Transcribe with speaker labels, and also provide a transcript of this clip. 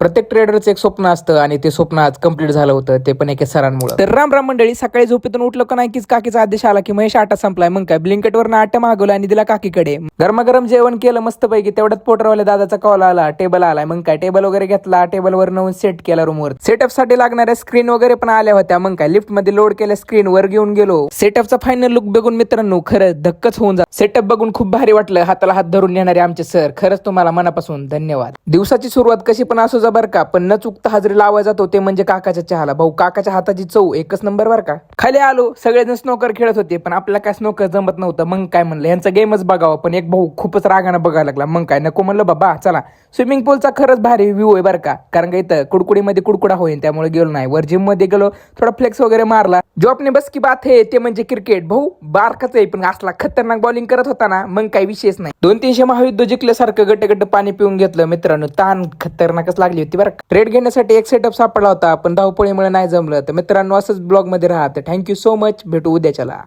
Speaker 1: प्रत्येक ट्रेडरचं एक स्वप्न असतं आणि ते स्वप्न आज कंप्लीट झालं होतं, ते पण एका सरांमुळे. तर राम राम मंडळी, सकाळी झोपेतून उठलो का नाही कीच काकीचा आदेश आला की महेश आटा संपलाय. मग काय ब्लिंकेटवरनं आटा मागवला आणि दिला काकीकडे. गरमागरम जेवण केलं मस्तपैकी. तेवढ्यात पोटरवाल्या दादाचा कॉल आला, टेबल आलाय. मग काय टेबल वगैरे घेतला, टेबलवर नेऊन सेट केला रूमवर. सेटअप साठी लागणाऱ्या स्क्रीन वगैरे पण आल्या होत्या. मग काय लिफ्ट मध्ये लोड केल्या स्क्रीन वर घेऊन गेलो. सेटअपचा फायनल लुक बघून मित्रांनो खरंच धक्कच होऊन जा. सेटअप बघून खूप भारी वाटलं. हाताला हात धरून नेणारे आमचे सर, खरंच तुम्हाला मनापासून धन्यवाद. दिवसाची सुरुवात कशी पण असू जा बरं का, पण न चुकता हजेरी लावायला जातो ते म्हणजे काकाच्या चहाला. भाऊ काकाच्या हाताची चव एकच नंबर बरं का. खाली आलो, सगळेजण स्नोकर खेळत होते पण आपल्याला काय स्नोकर जमत नव्हतं. मग काय म्हणलं यांचा गेमच बघावा, पण एक भाऊ खूपच रागानं बघायला लागला. मग काय नको म्हणलं बाबा चला. स्विमिंग पूलचा खरंच भारी व्ह्यू आहे बरं का, कारण का इथं कुडकुडीमध्ये कुडकुडा होईल त्यामुळे गेलो नाही. वर जिम मध्ये गेलो, थोडा फ्लेक्स वगैरे मारला. जो आपने बस की बात आहे ते म्हणजे क्रिकेट. भाऊ बारकाच आहे पण असला खतरनाक बॉलिंग करत होता ना, मग काही विषयच नाही. 200-300 महायुद्ध जिंकल्यासारखं गट्ट पाणी पिऊन घेतलं मित्रांनो. ताण खतरनाकच लागली होती बरं. ट्रेड घेण्यासाठी एक सेटअप सापडला होता पण धावपळीमुळे नाही जमलं. तर मित्रांनो असंच ब्लॉग मध्ये राहा. थँक्यू सो मच, भेटू उद्याच्याला.